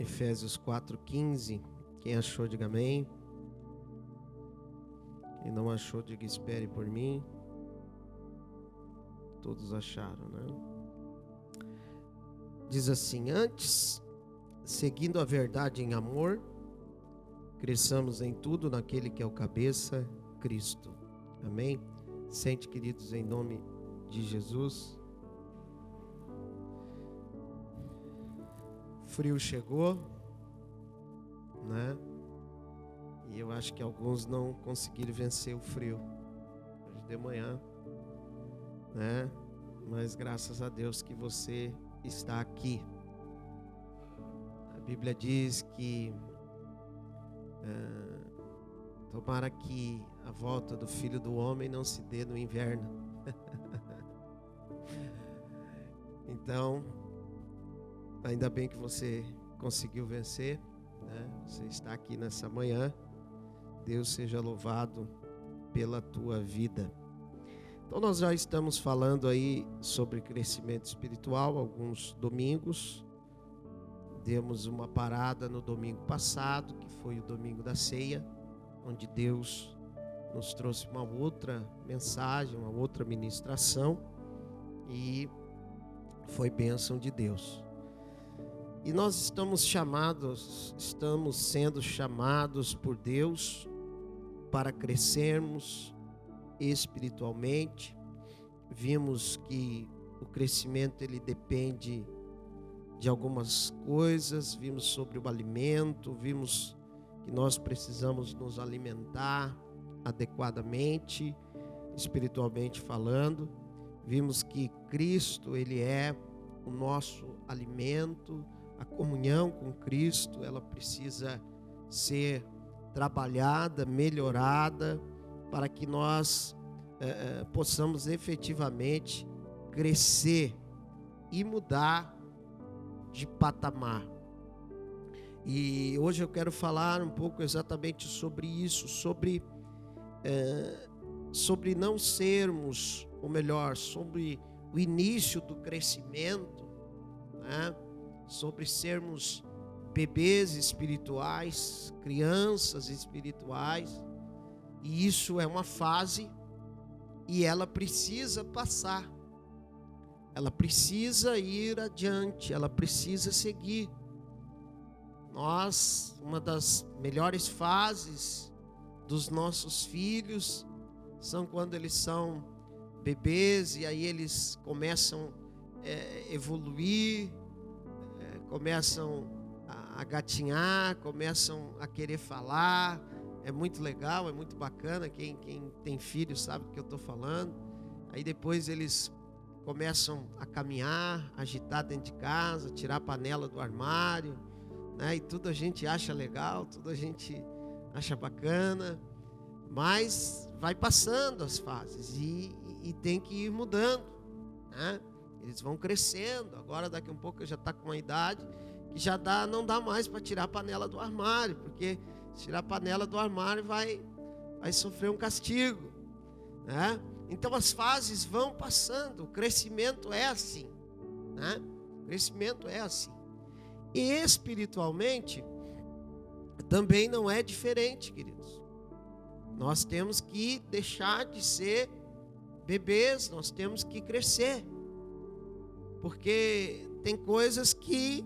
Efésios 4:15. Quem achou, diga amém. Quem não achou, diga espere por mim. Todos acharam, né? Diz assim: antes, seguindo a verdade em amor, cresçamos em tudo naquele que é o cabeça, Cristo. Amém? Sente, queridos, em nome de Jesus. Frio chegou, né? E eu acho que alguns não conseguiram vencer o frio hoje de manhã, né? Mas graças a Deus que você está aqui. A Bíblia diz que tomara que a volta do Filho do Homem não se dê no inverno. Então, ainda bem que você conseguiu vencer, né? Você está aqui nessa manhã. Deus seja louvado pela tua vida. Então nós já estamos falando aí sobre crescimento espiritual alguns domingos. Demos uma parada no domingo passado, que foi o domingo da ceia, onde Deus nos trouxe uma outra mensagem, uma outra ministração, e foi bênção de Deus. E nós estamos sendo chamados por Deus para crescermos espiritualmente. Vimos que o crescimento ele depende de algumas coisas. Vimos sobre o alimento, vimos que nós precisamos nos alimentar adequadamente, espiritualmente falando. Vimos que Cristo ele é o nosso alimento. A comunhão com Cristo, ela precisa ser trabalhada, melhorada, para que nós possamos efetivamente crescer e mudar de patamar. E hoje eu quero falar um pouco exatamente sobre isso, sobre não sermos, ou melhor, sobre o início do crescimento, né? Sobre sermos bebês espirituais, crianças espirituais, e isso é uma fase e ela precisa passar, ela precisa ir adiante, ela precisa seguir. Uma das melhores fases dos nossos filhos são quando eles são bebês, e aí eles começam a evoluir, começam a gatinhar, começam a querer falar. É muito legal, é muito bacana. Quem tem filho sabe do que eu estou falando. Aí depois eles começam a caminhar, agitar dentro de casa, tirar a panela do armário, né? E tudo a gente acha legal, tudo a gente acha bacana, mas vai passando as fases e tem que ir mudando, né? Eles vão crescendo. Agora daqui a um pouco já está com uma idade que já não dá mais para tirar a panela do armário, porque se tirar a panela do armário vai sofrer um castigo, né? Então as fases vão passando. O crescimento é assim, né? O crescimento é assim. E espiritualmente também não é diferente, queridos. Nós temos que deixar de ser bebês, nós temos que crescer. Porque tem coisas que,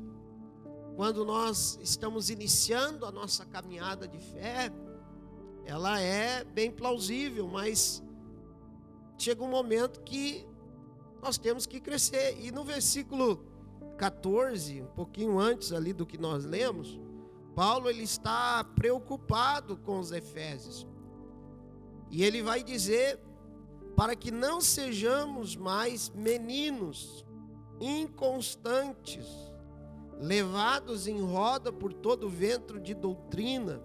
quando nós estamos iniciando a nossa caminhada de fé, ela é bem plausível, mas chega um momento que nós temos que crescer. E no versículo 14, um pouquinho antes ali do que nós lemos, Paulo ele está preocupado com os efésios. E ele vai dizer: para que não sejamos mais meninos inconstantes, levados em roda por todo vento de doutrina,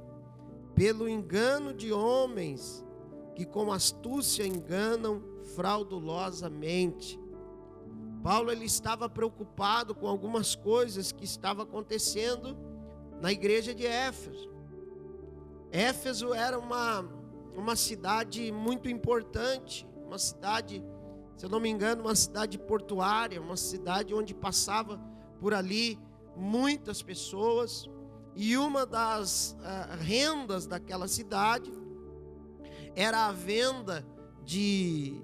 pelo engano de homens que com astúcia enganam fraudulosamente. Paulo ele estava preocupado com algumas coisas que estavam acontecendo na igreja de Éfeso. Éfeso era uma cidade muito importante, uma cidade, se eu não me engano, uma cidade portuária, uma cidade onde passava por ali muitas pessoas, e uma das rendas daquela cidade era a venda de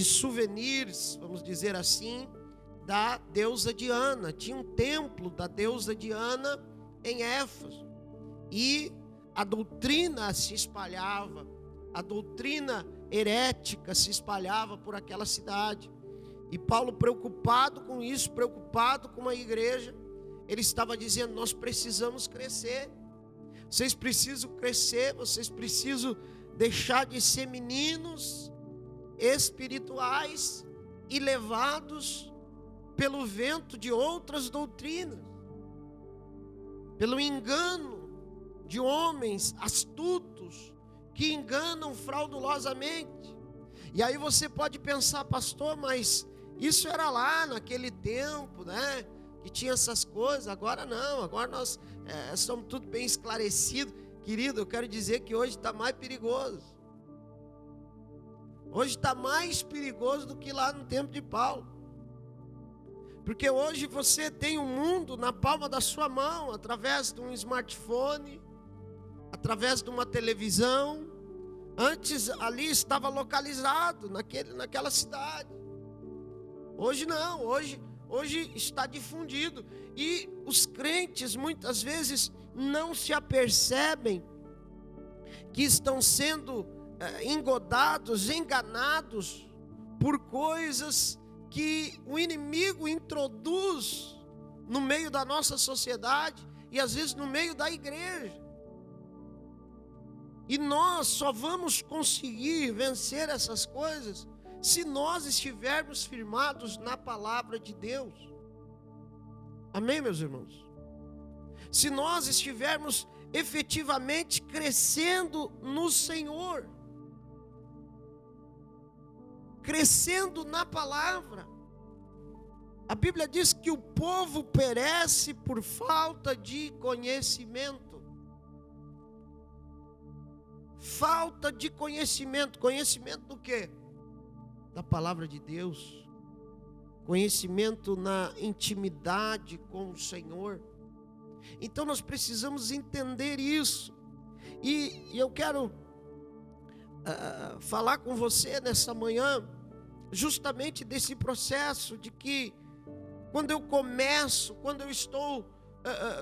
souvenirs, vamos dizer assim, da deusa Diana. Tinha um templo da deusa Diana em Éfeso, e a doutrina se espalhava, a doutrina herética se espalhava por aquela cidade. E Paulo, preocupado com isso, preocupado com a igreja, ele estava dizendo: nós precisamos crescer, vocês precisam crescer, vocês precisam deixar de ser meninos espirituais e levados pelo vento de outras doutrinas, pelo engano de homens astutos que enganam fraudulosamente. E aí você pode pensar: pastor, mas isso era lá naquele tempo, né? Que tinha essas coisas. Agora não, agora nós somos tudo bem esclarecido. Querido, eu quero dizer que hoje está mais perigoso. Hoje está mais perigoso do que lá no tempo de Paulo. Porque hoje você tem o mundo na palma da sua mão, através de um smartphone, através de uma televisão. Antes ali estava localizado naquela cidade. Hoje não, hoje está difundido. E os crentes muitas vezes não se apercebem que estão sendo engodados, enganados por coisas que o inimigo introduz no meio da nossa sociedade e às vezes no meio da igreja. E nós só vamos conseguir vencer essas coisas se nós estivermos firmados na palavra de Deus. Amém, meus irmãos? Se nós estivermos efetivamente crescendo no Senhor, crescendo na palavra. A Bíblia diz que o povo perece por falta de conhecimento. Falta de conhecimento. Conhecimento do quê? Da palavra de Deus. Conhecimento na intimidade com o Senhor. Então nós precisamos entender isso. E eu quero falar com você nessa manhã justamente desse processo de que quando eu estou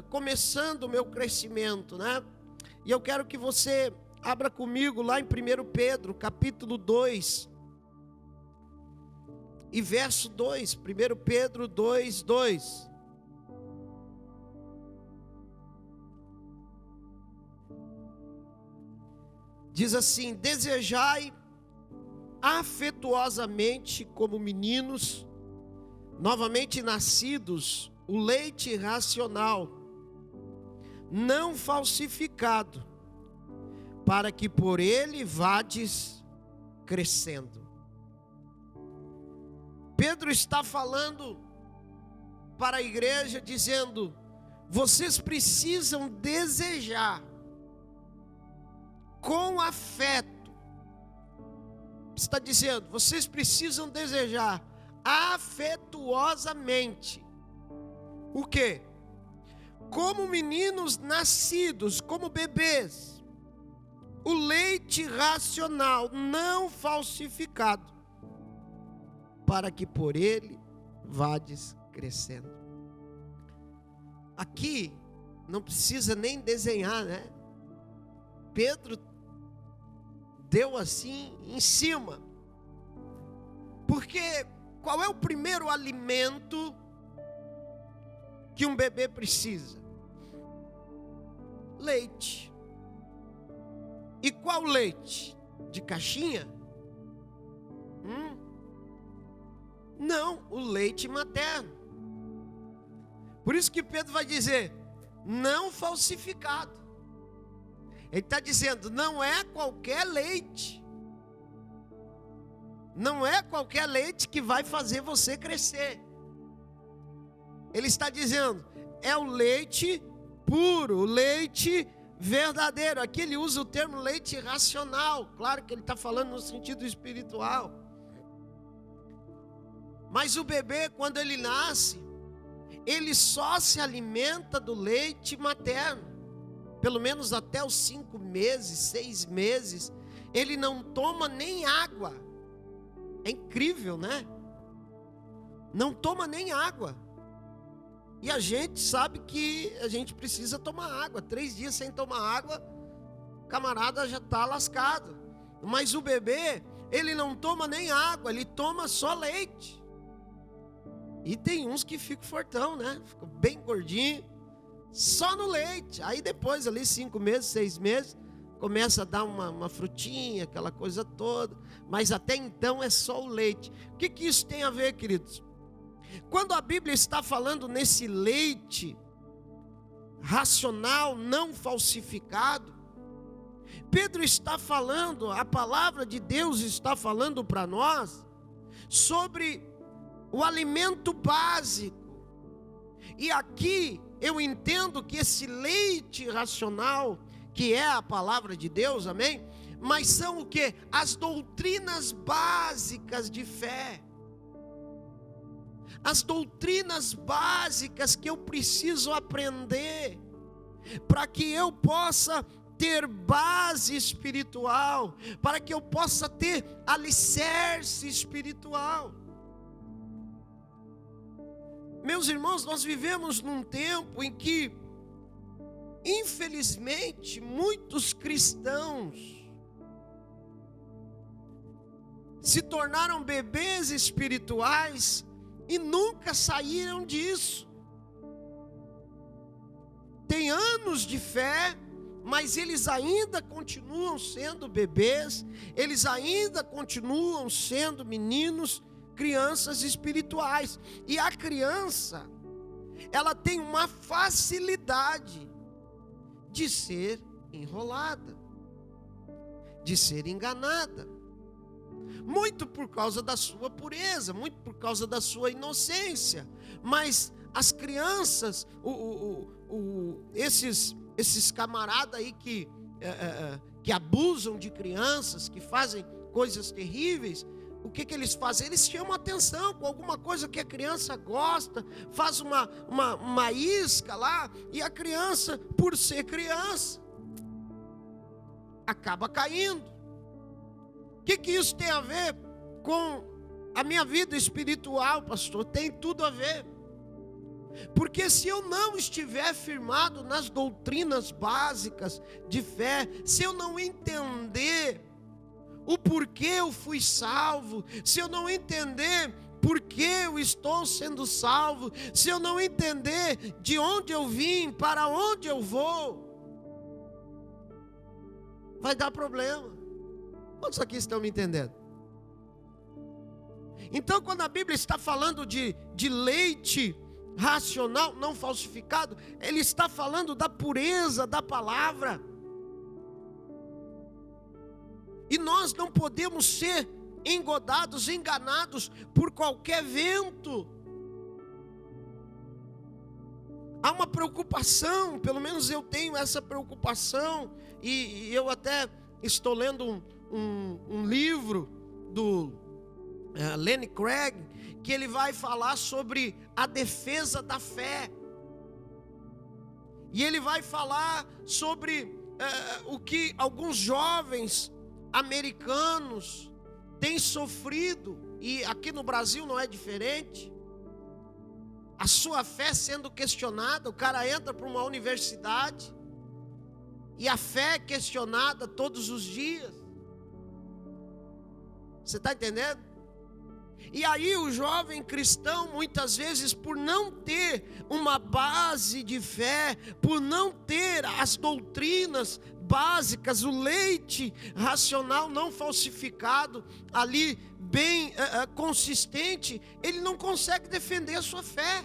começando o meu crescimento, né? E eu quero que você abra comigo lá em 1 Pedro, capítulo 2, e verso 2, 1 Pedro 2, 2. Diz assim: desejai afetuosamente como meninos, novamente nascidos, o leite racional, não falsificado, para que por ele vades crescendo. Pedro está falando para a igreja, dizendo: vocês precisam desejar com afeto. Está dizendo, vocês precisam desejar afetuosamente. O quê? Como meninos nascidos, como bebês, o leite racional, não falsificado, para que por ele vades crescendo. Aqui não precisa nem desenhar, né? Pedro deu assim em cima. Porque qual é o primeiro alimento que um bebê precisa? Leite. E qual leite? De caixinha? Não, o leite materno. Por isso que Pedro vai dizer, não falsificado. Ele está dizendo, não é qualquer leite. Não é qualquer leite que vai fazer você crescer. Ele está dizendo, é o leite puro, o leite verdadeiro. Aqui ele usa o termo leite racional. Claro que ele está falando no sentido espiritual. Mas o bebê, quando ele nasce, ele só se alimenta do leite materno. Pelo menos até os 5 meses, 6 meses, ele não toma nem água. É incrível, né? Não toma nem água. E a gente sabe que a gente precisa tomar água. 3 dias sem tomar água, o camarada já está lascado. Mas o bebê, ele não toma nem água, ele toma só leite. E tem uns que ficam fortão, né? Ficam bem gordinho, só no leite. Aí depois ali 5 meses, 6 meses, começa a dar uma frutinha, aquela coisa toda. Mas até então é só o leite. O que isso tem a ver, queridos? Quando a Bíblia está falando nesse leite racional, não falsificado, Pedro está falando, a palavra de Deus está falando para nós sobre o alimento básico. E aqui eu entendo que esse leite racional, que é a palavra de Deus, amém? Mas são o quê? As doutrinas básicas de fé. As doutrinas básicas que eu preciso aprender, para que eu possa ter base espiritual, para que eu possa ter alicerce espiritual. Meus irmãos, nós vivemos num tempo em que, infelizmente, muitos cristãos se tornaram bebês espirituais e nunca saíram disso. Tem anos de fé, mas eles ainda continuam sendo bebês, eles ainda continuam sendo meninos, crianças espirituais. E a criança, ela tem uma facilidade de ser enrolada, de ser enganada. Muito por causa da sua pureza, muito por causa da sua inocência. Mas as crianças, esses camaradas aí que abusam de crianças, que fazem coisas terríveis, o que eles fazem? Eles chamam atenção com alguma coisa que a criança gosta, faz uma isca lá, e a criança, por ser criança, acaba caindo. O que isso tem a ver com a minha vida espiritual, pastor? Tem tudo a ver. Porque se eu não estiver firmado nas doutrinas básicas de fé, se eu não entender o porquê eu fui salvo, se eu não entender por que eu estou sendo salvo, se eu não entender de onde eu vim, para onde eu vou, vai dar problema. Quantos aqui estão me entendendo? Então, quando a Bíblia está falando de leite racional, não falsificado, ele está falando da pureza da palavra. E nós não podemos ser engodados, enganados por qualquer vento. Há uma preocupação, pelo menos eu tenho essa preocupação, e eu até estou lendo um livro do Lenny Craig, que ele vai falar sobre a defesa da fé. E ele vai falar sobre o que alguns jovens americanos têm sofrido, e aqui no Brasil não é diferente. A sua fé sendo questionada, o cara entra para uma universidade e a fé é questionada todos os dias. Você está entendendo? E aí o jovem cristão, muitas vezes, por não ter uma base de fé, por não ter as doutrinas básicas, o leite racional não falsificado ali bem consistente, ele não consegue defender a sua fé.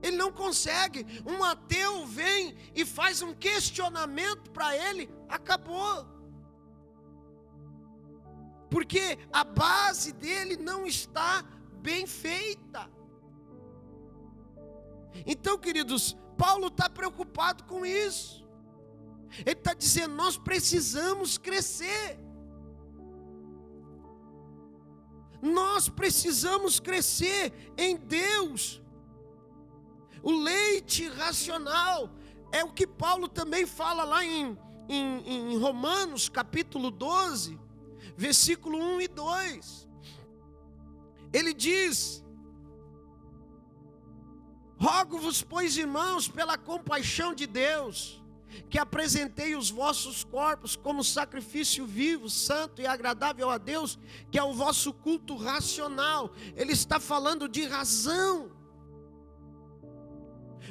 Ele não consegue. Um ateu vem e faz um questionamento para ele, acabou. Porque a base dele não está bem feita. Então, queridos, Paulo está preocupado com isso. Ele está dizendo, nós precisamos crescer. Nós precisamos crescer em Deus. O leite racional é o que Paulo também fala lá em Romanos capítulo 12, versículo 1 e 2. Ele diz: rogo-vos, pois, irmãos, pela compaixão de Deus, que apresentei os vossos corpos como sacrifício vivo, santo e agradável a Deus, que é o vosso culto racional. Ele está falando de razão.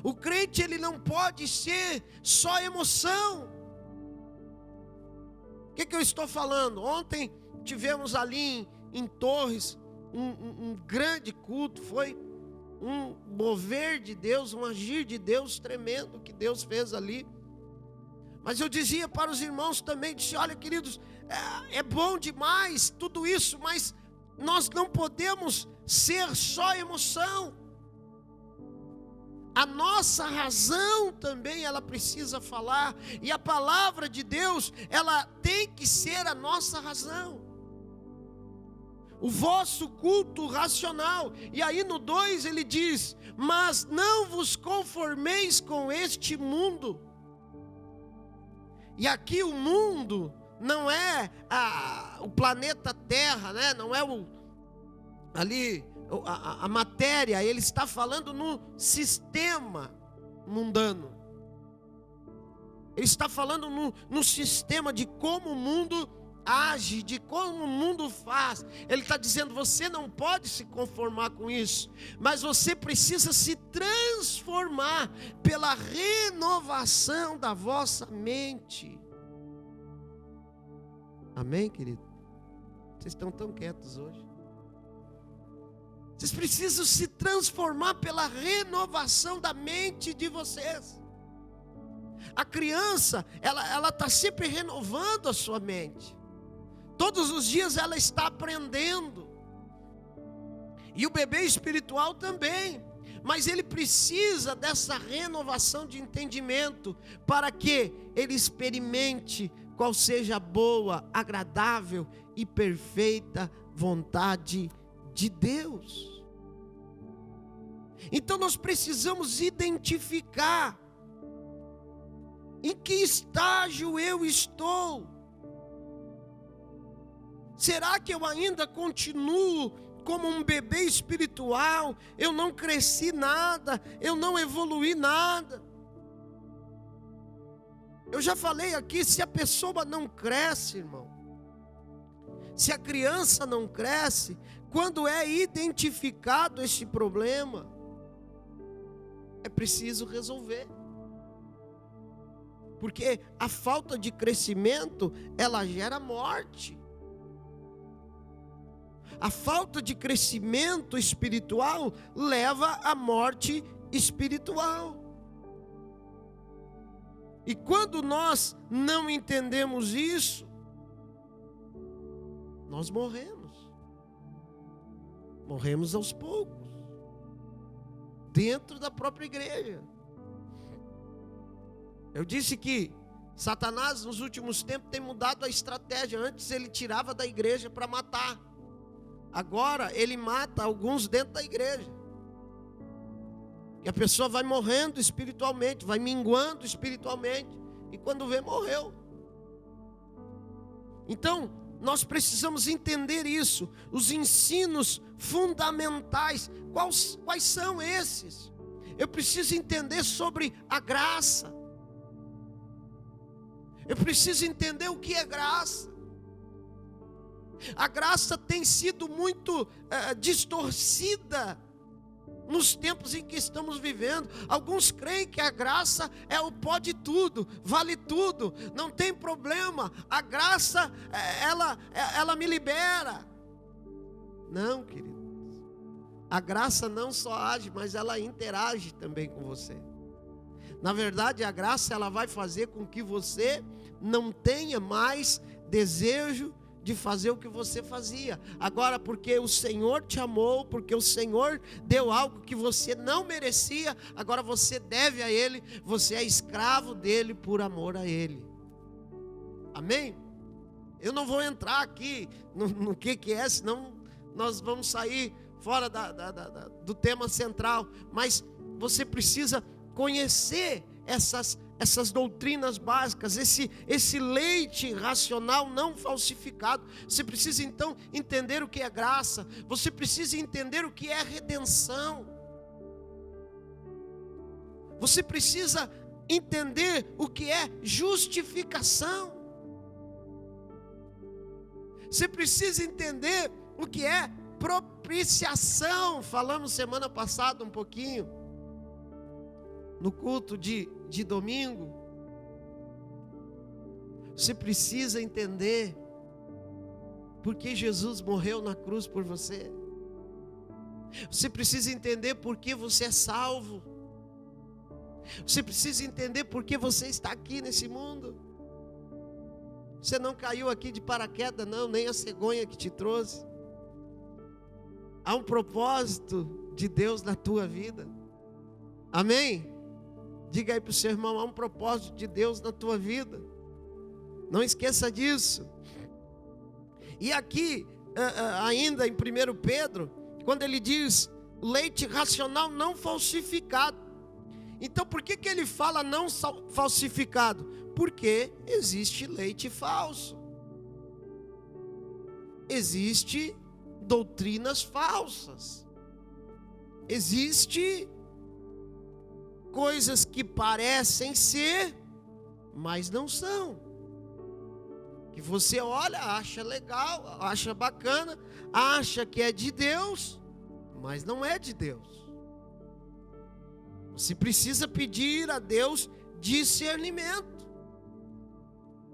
O crente, ele não pode ser só emoção. O que eu estou falando? Ontem tivemos ali em Torres um grande culto. Foi um mover de Deus, um agir de Deus tremendo que Deus fez ali. Mas eu dizia para os irmãos também, disse: olha, queridos, é bom demais tudo isso, mas nós não podemos ser só emoção. A nossa razão também, ela precisa falar, e a palavra de Deus, ela tem que ser a nossa razão. O vosso culto racional. E aí no 2 ele diz: mas não vos conformeis com este mundo. E aqui o mundo não é o planeta Terra, né? Não é a matéria. Ele está falando no sistema mundano. Ele está falando no sistema de como o mundo age, de como o mundo faz. Ele está dizendo: você não pode se conformar com isso, mas você precisa se transformar pela renovação da vossa mente. Amém, querido? Vocês estão tão quietos hoje. Vocês precisam se transformar pela renovação da mente de vocês. A criança, ela está sempre renovando a sua mente. Todos os dias ela está aprendendo. E o bebê espiritual também. Mas ele precisa dessa renovação de entendimento para que ele experimente qual seja a boa, agradável e perfeita vontade de Deus. Então nós precisamos identificar em que estágio eu estou. Será que eu ainda continuo como um bebê espiritual? Eu não cresci nada, eu não evoluí nada. Eu já falei aqui, se a pessoa não cresce, irmão, se a criança não cresce, quando é identificado este problema, é preciso resolver. Porque a falta de crescimento, ela gera morte. A falta de crescimento espiritual leva à morte espiritual. E quando nós não entendemos isso, nós morremos. Morremos aos poucos, dentro da própria igreja. Eu disse que Satanás nos últimos tempos tem mudado a estratégia. Antes ele tirava da igreja para matar. Agora ele mata alguns dentro da igreja. E a pessoa vai morrendo espiritualmente, vai minguando espiritualmente. E quando vê, morreu. Então, nós precisamos entender isso. Os ensinos fundamentais. Quais são esses? Eu preciso entender sobre a graça. Eu preciso entender o que é graça. A graça tem sido muito distorcida nos tempos em que estamos vivendo. Alguns creem que a graça é o pode tudo, vale tudo, não tem problema. A graça, ela me libera. Não, queridos. A graça não só age, mas ela interage também com você. Na verdade, a graça, ela vai fazer com que você não tenha mais desejo de fazer o que você fazia. Agora, porque o Senhor te amou, porque o Senhor deu algo que você não merecia, agora você deve a Ele, você é escravo dEle por amor a Ele. Amém? Eu não vou entrar aqui no que é, senão nós vamos sair fora do tema central, mas você precisa conhecer essas doutrinas básicas, esse leite racional não falsificado. Você precisa então entender o que é graça, você precisa entender o que é redenção, você precisa entender o que é justificação, você precisa entender o que é propiciação. Falamos semana passada um pouquinho, no culto de domingo. Você precisa entender por que Jesus morreu na cruz por você. Você precisa entender por que você é salvo. Você precisa entender por que você está aqui nesse mundo. Você não caiu aqui de paraquedas, não, nem a cegonha que te trouxe. Há um propósito de Deus na tua vida. Amém? Diga aí para o seu irmão: há um propósito de Deus na tua vida. Não esqueça disso. E aqui, ainda em 1 Pedro, quando ele diz leite racional não falsificado. Então por que ele fala não falsificado? Porque existe leite falso. Existe doutrinas falsas. Existe coisas que parecem ser, mas não são. Que você olha, acha legal, acha bacana, acha que é de Deus, mas não é de Deus. Você precisa pedir a Deus discernimento.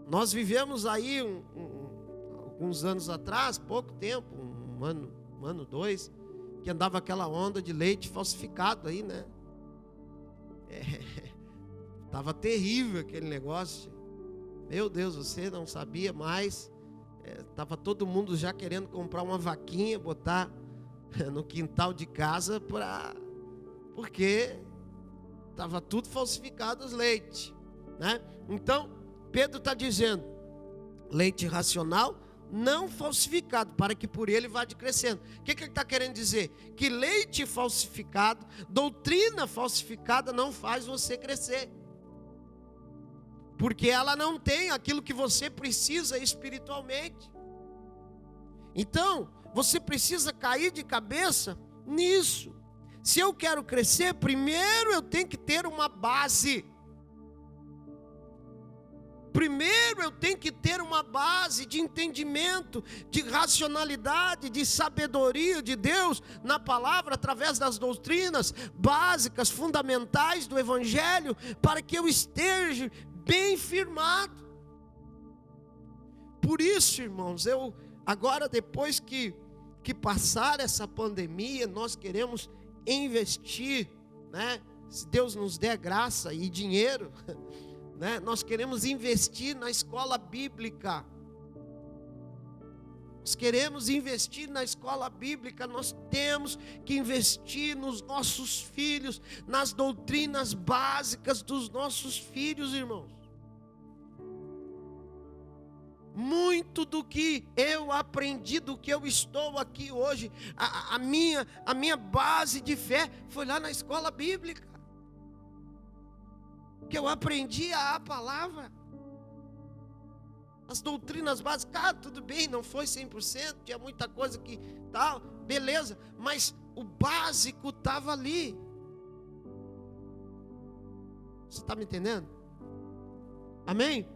Nós vivemos aí alguns anos atrás, pouco tempo, um ano, 2, que andava aquela onda de leite falsificado aí, né? Tava terrível aquele negócio. Meu Deus, você não sabia mais. Tava todo mundo já querendo comprar uma vaquinha, botar no quintal de casa, porque tava tudo falsificado os leites, né? Então Pedro está dizendo: leite racional não falsificado, para que por ele vá crescendo. O que ele está querendo dizer? Que leite falsificado, doutrina falsificada não faz você crescer, porque ela não tem aquilo que você precisa espiritualmente. Então você precisa cair de cabeça nisso. Se eu quero crescer, primeiro eu tenho que ter uma base. Primeiro eu tenho que ter uma base de entendimento, de racionalidade, de sabedoria de Deus na palavra, através das doutrinas básicas, fundamentais do Evangelho, para que eu esteja bem firmado. Por isso, irmãos, agora, depois que passar essa pandemia, nós queremos investir, né? Se Deus nos der graça e dinheiro, né? Nós queremos investir na escola bíblica. Nós queremos investir na escola bíblica. Nós temos que investir nos nossos filhos, nas doutrinas básicas dos nossos filhos, irmãos. Muito do que eu aprendi, do que eu estou aqui hoje, a minha base de fé foi lá na escola bíblica, que eu aprendi a palavra, as doutrinas básicas. Tudo bem, não foi 100%, tinha muita coisa que tal, beleza, mas o básico estava ali. Você está me entendendo? Amém?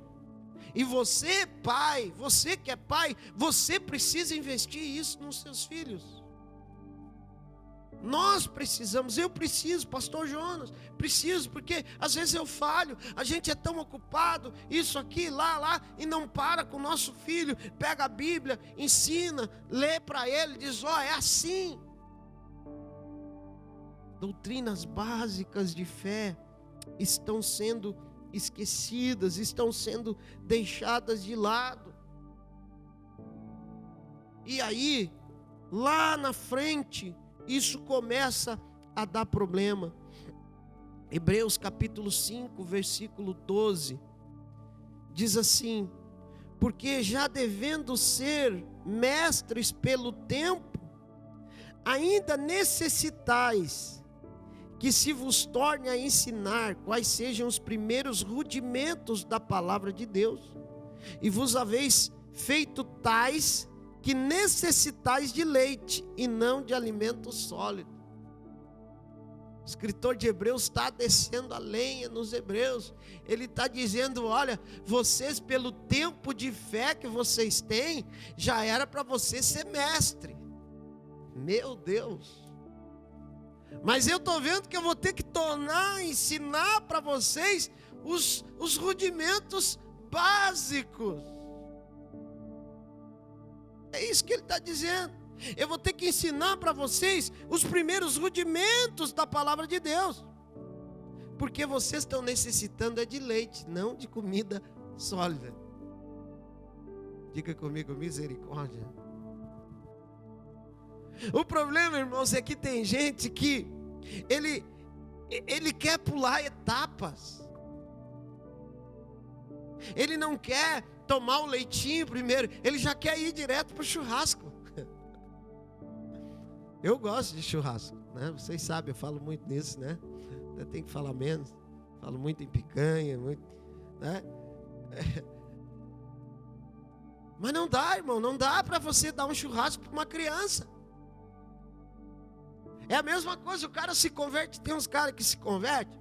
E você, pai, você que é pai, você precisa investir isso nos seus filhos. Nós precisamos, eu preciso, pastor Jonas, preciso, porque às vezes eu falho, a gente é tão ocupado, isso aqui, lá, e não para com o nosso filho. Pega a Bíblia, ensina, lê para ele, diz: é assim. Doutrinas básicas de fé estão sendo esquecidas, estão sendo deixadas de lado. E aí, lá na frente, isso começa a dar problema. Hebreus capítulo 5, versículo 12, diz assim: porque já devendo ser mestres pelo tempo, ainda necessitais que se vos torne a ensinar quais sejam os primeiros rudimentos da palavra de Deus, e vos haveis feito tais que necessitais de leite e não de alimento sólido. O escritor de Hebreus está descendo a lenha nos Hebreus. Ele está dizendo: olha, vocês, pelo tempo de fé que vocês têm, já era para você ser mestre. Meu Deus! Mas eu estou vendo que eu vou ter que ensinar para vocês os rudimentos básicos. É isso que ele está dizendo. Eu vou ter que ensinar para vocês os primeiros rudimentos da palavra de Deus. Porque vocês estão necessitando de leite, não de comida sólida. Diga comigo, misericórdia. O problema, irmãos, é que tem gente que ele quer pular etapas. Ele não quer tomar o leitinho primeiro, ele já quer ir direto para o churrasco. Eu gosto de churrasco, né? Vocês sabem, eu falo muito nisso, né? Eu tenho que falar menos. Falo muito em picanha, muito, né? Mas não dá, irmão, não dá para você dar um churrasco para uma criança. É a mesma coisa, o cara se converte. Tem uns caras que se convertem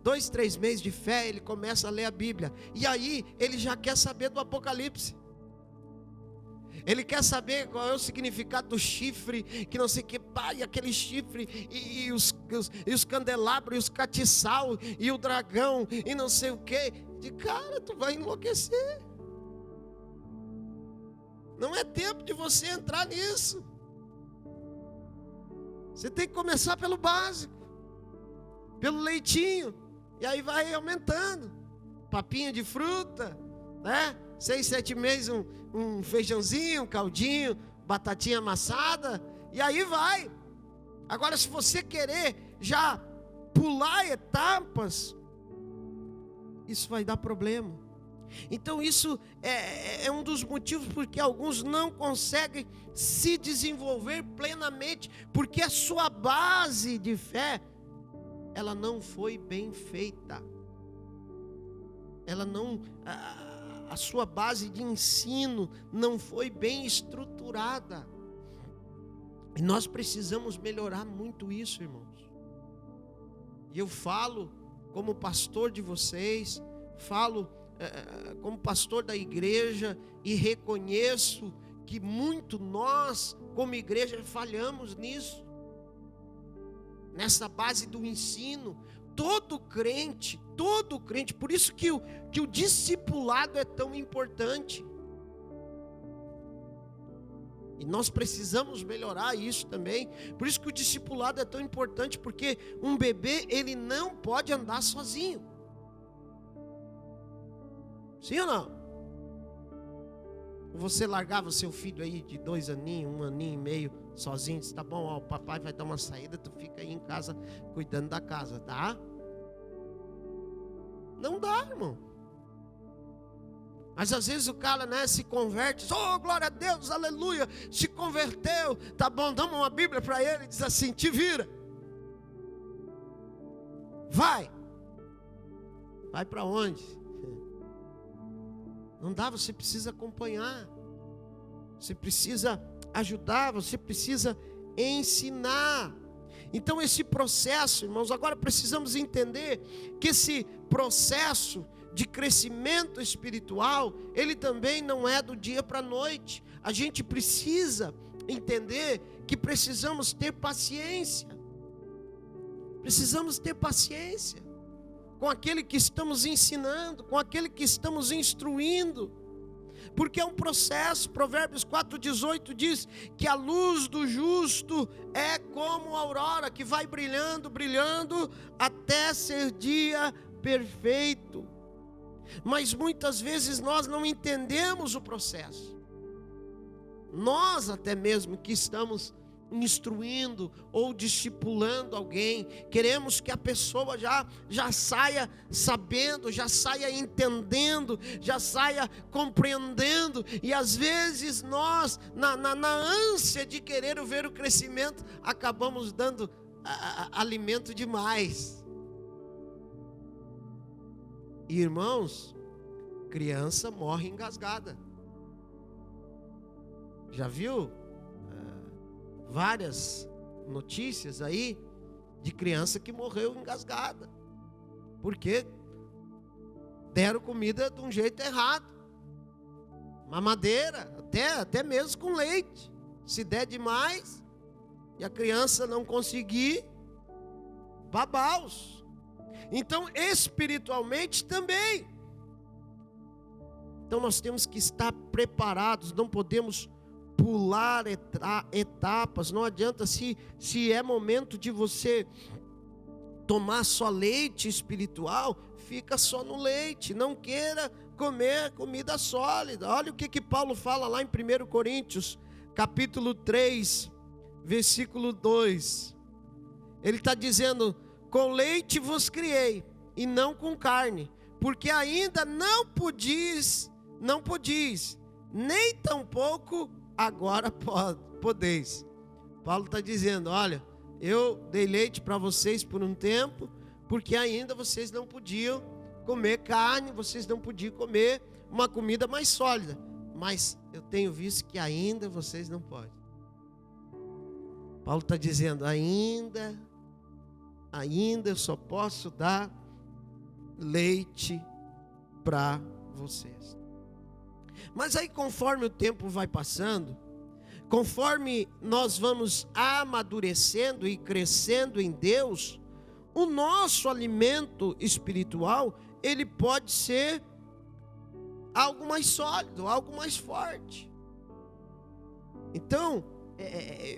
2, 3 meses de fé, ele começa a ler a Bíblia, e aí ele já quer saber do Apocalipse. Ele quer saber qual é o significado do chifre, que não sei o que, pai, aquele chifre, e os candelabros, e os catiçal, e o dragão, e não sei o que. De cara, tu vai enlouquecer. Não é tempo de você entrar nisso. Você tem que começar pelo básico, pelo leitinho, e aí vai aumentando. Papinha de fruta, né? 6, 7 meses um feijãozinho, um caldinho, batatinha amassada, e aí vai. Agora, se você querer já pular etapas, isso vai dar problema. Então isso é um dos motivos porque alguns não conseguem se desenvolver plenamente, porque a sua base de fé, ela não foi bem feita. A sua base de ensino não foi bem estruturada. E nós precisamos melhorar muito isso, irmãos. E eu falo como pastor de vocês, falo como pastor da igreja, e reconheço que muito nós, como igreja, falhamos nisso. Nessa base do ensino, todo crente, por isso que o discipulado é tão importante. E nós precisamos melhorar isso também. Por isso que o discipulado é tão importante, porque um bebê, ele não pode andar sozinho. Sim ou não? Você largava seu filho aí de 2 aninhos, 1 aninho e meio, sozinho, diz: tá bom, ó, o papai vai dar uma saída, tu fica aí em casa, cuidando da casa, tá? Não dá, irmão. Mas às vezes o cara, né, se converte, oh, glória a Deus, aleluia, se converteu, tá bom, damos uma Bíblia para ele, diz assim: te vira, vai para onde? Não dá, você precisa acompanhar, você precisa ajudar, você precisa ensinar. Então esse processo, irmãos, agora precisamos entender que esse processo de crescimento espiritual, ele também não é do dia para a noite. A gente precisa entender que precisamos ter paciência. Precisamos ter paciência com aquele que estamos ensinando, com aquele que estamos instruindo, porque é um processo. Provérbios 4,18 diz que a luz do justo é como a aurora, que vai brilhando, brilhando, até ser dia perfeito. Mas muitas vezes nós não entendemos o processo. Nós até mesmo que estamos instruindo ou discipulando alguém. Queremos que a pessoa já saia sabendo, já saia entendendo, já saia compreendendo. E às vezes nós, na ânsia de querer ver o crescimento, acabamos dando alimento demais. E, irmãos, criança morre engasgada. Já viu várias notícias aí de criança que morreu engasgada, porque deram comida de um jeito errado, mamadeira, até mesmo com leite. Se der demais e a criança não conseguir, babaus. Então, espiritualmente também. Então nós temos que estar preparados, não podemos pular etapas. Não adianta, se é momento de você tomar só leite espiritual, fica só no leite, não queira comer comida sólida. Olha o que Paulo fala lá em 1 Coríntios, capítulo 3, versículo 2. Ele está dizendo: com leite vos criei, e não com carne, porque ainda não podis, nem tampouco agora podeis. Paulo está dizendo: olha, eu dei leite para vocês por um tempo, porque ainda vocês não podiam comer carne, vocês não podiam comer uma comida mais sólida, mas eu tenho visto que ainda vocês não podem. Paulo está dizendo: ainda eu só posso dar leite para vocês. Mas aí, conforme o tempo vai passando, conforme nós vamos amadurecendo e crescendo em Deus, o nosso alimento espiritual, ele pode ser algo mais sólido, algo mais forte. Então,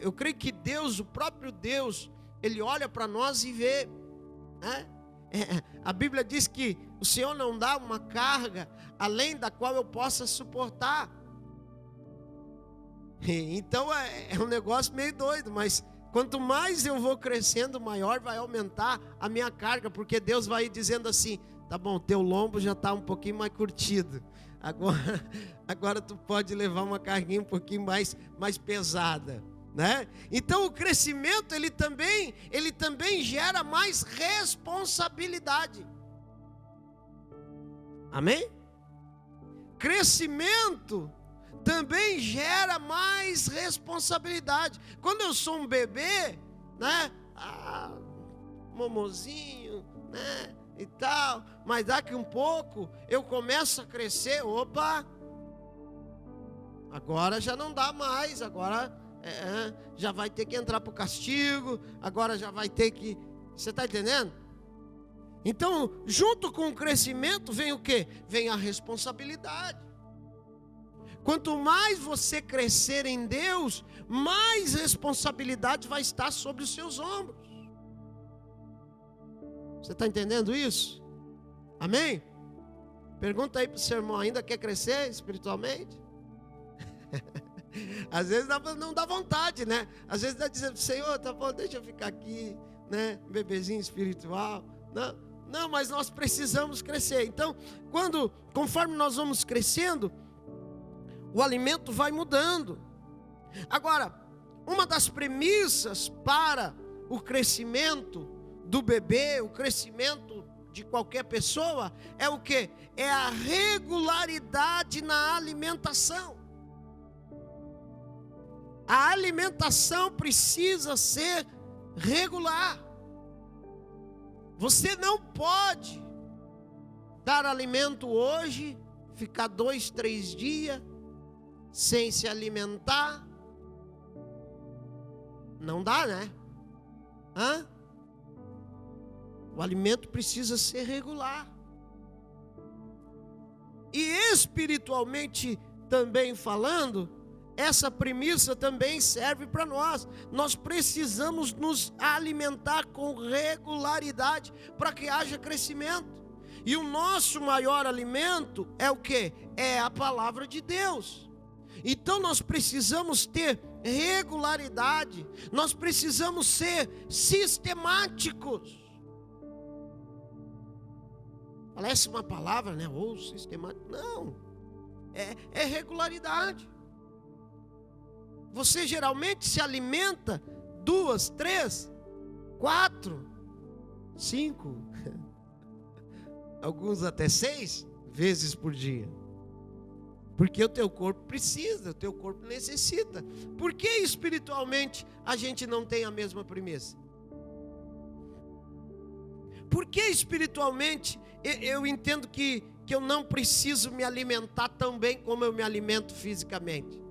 eu creio que Deus, o próprio Deus, Ele olha para nós e vê, né? A Bíblia diz que o Senhor não dá uma carga além da qual eu possa suportar. Então é um negócio meio doido, mas quanto mais eu vou crescendo, maior vai aumentar a minha carga, porque Deus vai dizendo assim: tá bom, teu lombo já está um pouquinho mais curtido, agora tu pode levar uma carguinha um pouquinho mais pesada, né? Então o crescimento ele também gera mais responsabilidade. Amém? Crescimento também gera mais responsabilidade. Quando eu sou um bebê, né? Momozinho, né? E tal, mas daqui um pouco eu começo a crescer. Opa, agora já não dá mais, agora já vai ter que entrar para o castigo, agora já vai ter que... Você está entendendo? Então, junto com o crescimento vem o quê? Vem a responsabilidade. Quanto mais você crescer em Deus, mais responsabilidade vai estar sobre os seus ombros. Você está entendendo isso? Amém? Pergunta aí para o seu irmão: ainda quer crescer espiritualmente? Às vezes não dá vontade, né? Às vezes dá dizendo: Senhor, tá bom, deixa eu ficar aqui, né? Bebezinho espiritual. Não, mas nós precisamos crescer. Então, conforme nós vamos crescendo, o alimento vai mudando. Agora, uma das premissas para o crescimento do bebê, o crescimento de qualquer pessoa, é o quê? É a regularidade na alimentação. A alimentação precisa ser regular. Você não pode dar alimento hoje, ficar 2, 3 dias sem se alimentar. Não dá, né? O alimento precisa ser regular. E espiritualmente também falando, essa premissa também serve para nós. Nós precisamos nos alimentar com regularidade para que haja crescimento. E o nosso maior alimento é o quê? É a palavra de Deus. Então nós precisamos ter regularidade, nós precisamos ser sistemáticos. Parece uma palavra, né? Ou sistemático. Não, é regularidade. Você geralmente se alimenta 2, 3, 4, 5, alguns até 6 vezes por dia. Porque o teu corpo precisa, o teu corpo necessita. Por que espiritualmente a gente não tem a mesma premissa? Por que espiritualmente eu entendo que eu não preciso me alimentar tão bem como eu me alimento fisicamente?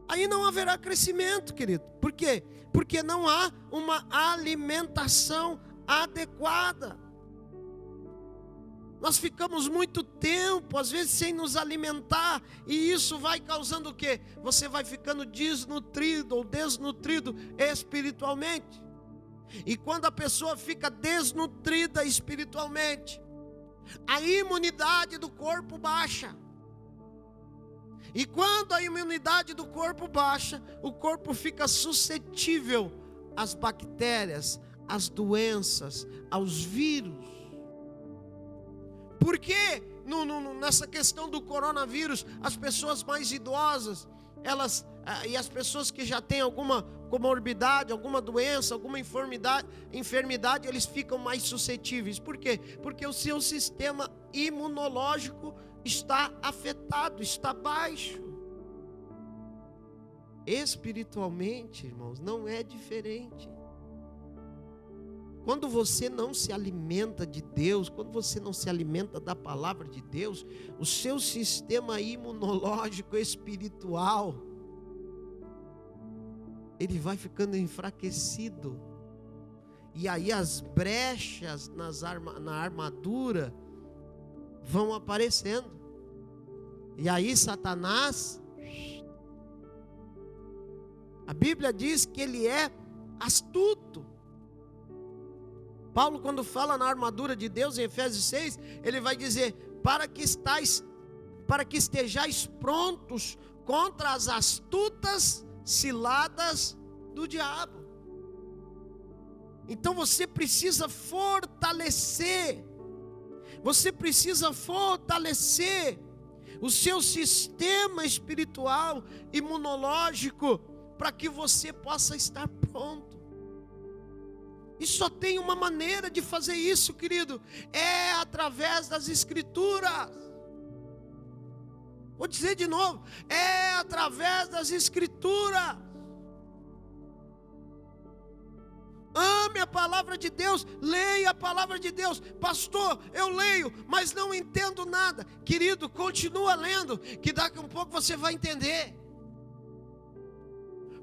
Aí não haverá crescimento, querido. Por quê? Porque não há uma alimentação adequada. Nós ficamos muito tempo, às vezes, sem nos alimentar, e isso vai causando o quê? Você vai ficando desnutrido ou desnutrido espiritualmente. E quando a pessoa fica desnutrida espiritualmente, a imunidade do corpo baixa. E quando a imunidade do corpo baixa, o corpo fica suscetível às bactérias, às doenças, aos vírus. Por que nessa questão do coronavírus, as pessoas mais idosas, e as pessoas que já têm alguma comorbidade, alguma doença, alguma enfermidade, eles ficam mais suscetíveis? Por quê? Porque o seu sistema imunológico está afetado, está baixo. Espiritualmente, irmãos, não é diferente. Quando você não se alimenta de Deus, quando você não se alimenta da palavra de Deus, o seu sistema imunológico espiritual, ele vai ficando enfraquecido. E aí as brechas na armadura vão aparecendo. E aí Satanás, a Bíblia diz que ele é astuto. Paulo, quando fala na armadura de Deus, em Efésios 6, ele vai dizer: para que estejais prontos contra as astutas ciladas do diabo. Então você precisa fortalecer o seu sistema espiritual, imunológico, para que você possa estar pronto. E só tem uma maneira de fazer isso, querido, é através das Escrituras. Vou dizer de novo, é através das Escrituras. Ame a palavra de Deus, leia a palavra de Deus. Pastor, eu leio, mas não entendo nada. Querido, continua lendo, que daqui a um pouco você vai entender.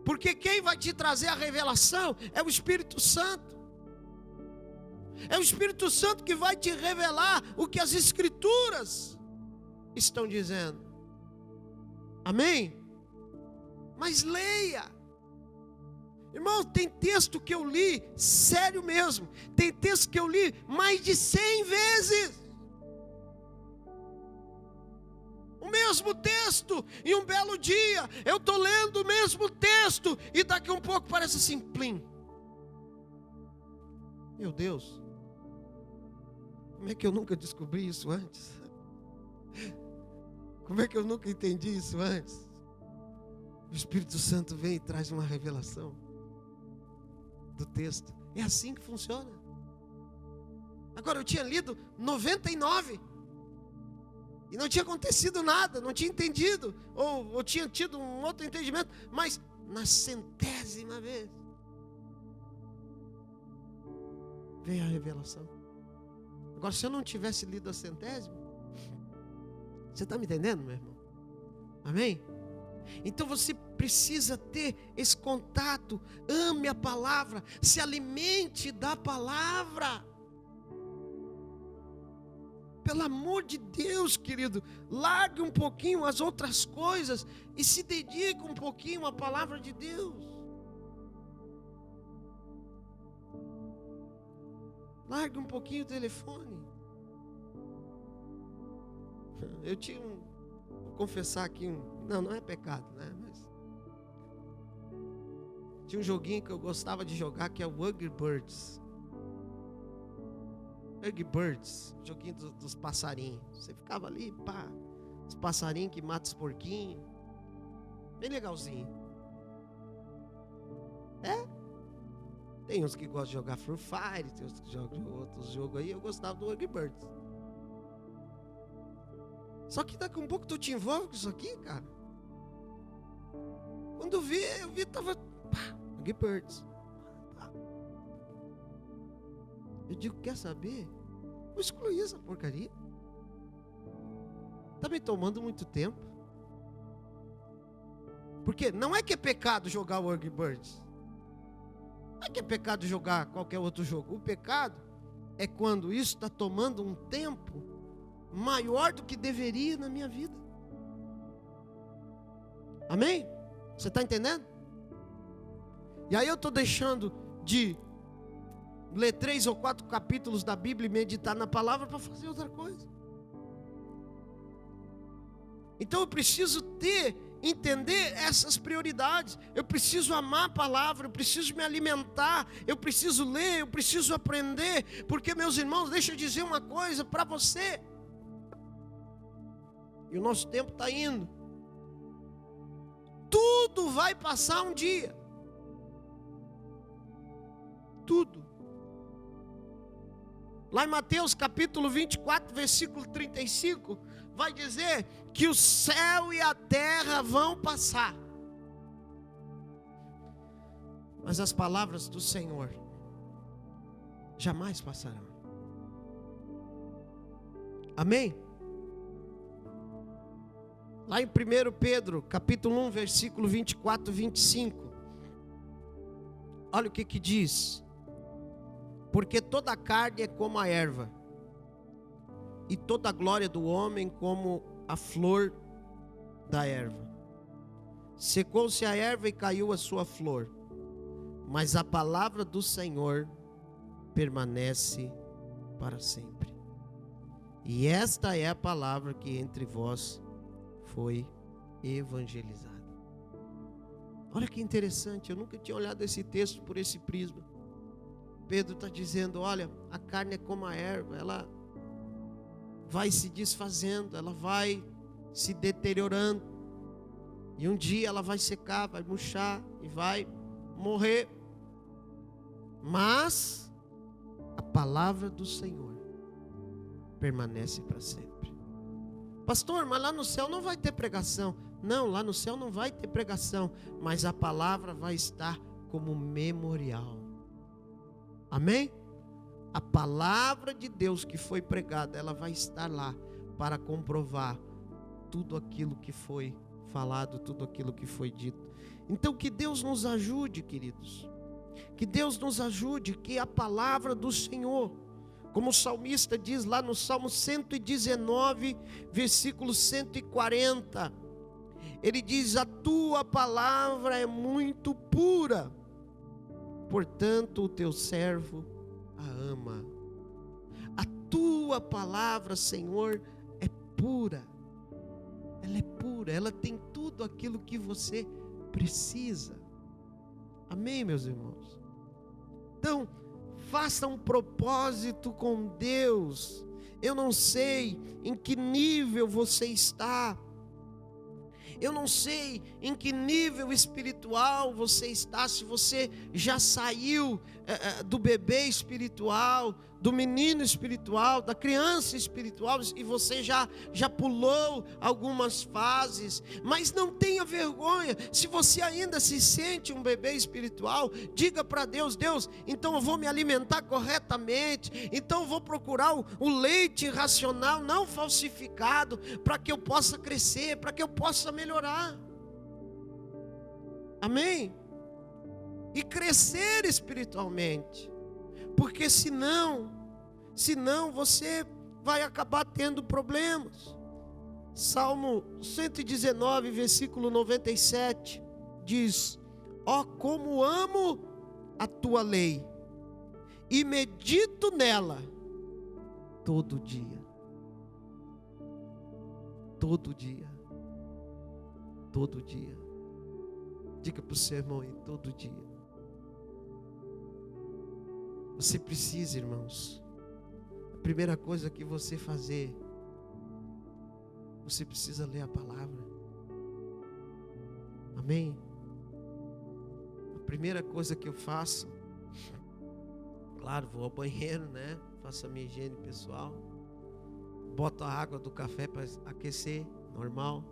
Porque quem vai te trazer a revelação é o Espírito Santo. É o Espírito Santo que vai te revelar o que as Escrituras estão dizendo. Amém? Mas leia. Irmão, tem texto que eu li, sério mesmo, tem texto que eu li mais de 100 vezes. O mesmo texto, e um belo dia, eu estou lendo o mesmo texto, e daqui a um pouco parece assim, plim. Meu Deus, como é que eu nunca descobri isso antes? Como é que eu nunca entendi isso antes? O Espírito Santo vem e traz uma revelação do texto. É assim que funciona. Agora, eu tinha lido 99 e não tinha acontecido nada, não tinha entendido, ou tinha tido um outro entendimento, mas na 100ª vez veio a revelação. Agora, se eu não tivesse lido a 100ª, você está me entendendo, meu irmão? Amém? Então você precisa ter esse contato. Ame a palavra, se alimente da palavra. Pelo amor de Deus, querido, largue um pouquinho as outras coisas e se dedique um pouquinho à palavra de Deus. Largue um pouquinho o telefone. Eu tinha confessar aqui não é pecado, né? Mas tinha um joguinho que eu gostava de jogar, que é o Angry Birds. Angry Birds, joguinho dos passarinhos. Você ficava ali, pá, os passarinhos que matam os porquinhos. Bem legalzinho. Tem uns que gostam de jogar Free Fire, tem uns que jogam outros jogos aí. Eu gostava do Angry Birds. Só que daqui a um pouco tu te envolve com isso aqui, cara. Quando eu vi, tava Angry Birds. Eu digo, quer saber? Vou excluir essa porcaria. Tá me tomando muito tempo. Porque não é que é pecado jogar o Angry Birds. Não é que é pecado jogar qualquer outro jogo. O pecado é quando isso está tomando um tempo maior do que deveria na minha vida. Amém? Você está entendendo? E aí eu estou deixando de ler 3 ou 4 capítulos da Bíblia e meditar na palavra para fazer outra coisa. Então eu preciso entender essas prioridades. Eu preciso amar a palavra, eu preciso me alimentar, eu preciso ler, eu preciso aprender. Porque, meus irmãos, deixa eu dizer uma coisa para você. E o nosso tempo está indo. Tudo vai passar um dia. Tudo. Lá em Mateus capítulo 24, versículo 35, vai dizer que o céu e a terra vão passar, mas as palavras do Senhor jamais passarão. Amém? Lá em 1 Pedro capítulo 1, versículo 24 e 25, olha o que diz: porque toda a carne é como a erva, e toda a glória do homem como a flor da erva. Secou-se a erva e caiu a sua flor, mas a palavra do Senhor permanece para sempre. E esta é a palavra que entre vós foi evangelizada. Olha que interessante, eu nunca tinha olhado esse texto por esse prisma. Pedro está dizendo, olha, a carne é como a erva, ela vai se desfazendo, ela vai se deteriorando, e um dia ela vai secar, vai murchar e vai morrer. Mas a palavra do Senhor permanece para sempre. Pastor, mas lá no céu não vai ter pregação. Não, lá no céu não vai ter pregação, mas a palavra vai estar como memorial. Amém? A palavra de Deus que foi pregada, ela vai estar lá para comprovar tudo aquilo que foi falado, tudo aquilo que foi dito. Então que Deus nos ajude, queridos. Que Deus nos ajude, que a palavra do Senhor, como o salmista diz lá no Salmo 119, versículo 140, ele diz, a tua palavra é muito pura, portanto o teu servo a ama. A tua palavra, Senhor, é pura. Ela é pura, ela tem tudo aquilo que você precisa. Amém, meus irmãos? Então, faça um propósito com Deus. Eu não sei em que nível você está. Eu não sei em que nível espiritual você está, se você já saiu do bebê espiritual, do menino espiritual, da criança espiritual, e você já pulou algumas fases. Mas não tenha vergonha, se você ainda se sente um bebê espiritual, diga para Deus, Deus, então eu vou me alimentar corretamente, então eu vou procurar o leite racional, não falsificado, para que eu possa crescer, para que eu possa melhorar. Amém? E crescer espiritualmente, porque senão você vai acabar tendo problemas. Salmo 119, versículo 97 diz, ó, como amo a tua lei e medito nela todo dia. Todo dia. todo dia. Diga para o seu irmão aí, todo dia. Você precisa, irmãos, a primeira coisa que você fazer, você precisa ler a palavra. Amém? A primeira coisa que eu faço, claro, vou ao banheiro, né? Faço a minha higiene pessoal. Boto a água do café para aquecer, normal.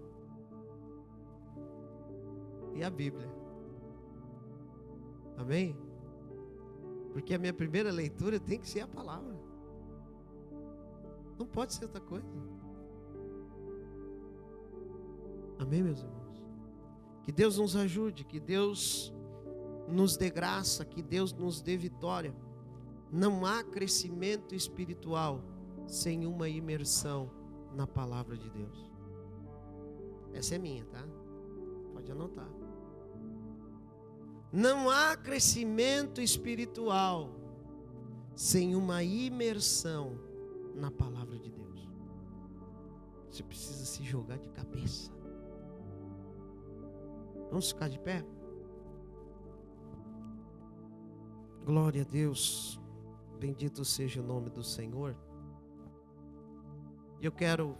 E a Bíblia. Amém? Porque a minha primeira leitura tem que ser a palavra. Não pode ser outra coisa. Amém, meus irmãos? Que Deus nos ajude, que Deus nos dê graça, que Deus nos dê vitória. Não há crescimento espiritual sem uma imersão na palavra de Deus. Essa é minha, tá? Pode anotar. Não há crescimento espiritual sem uma imersão na palavra de Deus. Você precisa se jogar de cabeça. Vamos ficar de pé? Glória a Deus. Bendito seja o nome do Senhor. Eu quero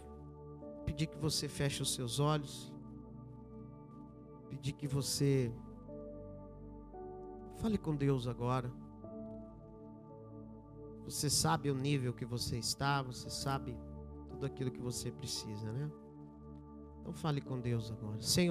pedir que você feche os seus olhos. Pedir que você fale com Deus agora. Você sabe o nível que você está, você sabe tudo aquilo que você precisa, né? Então fale com Deus agora. Senhor,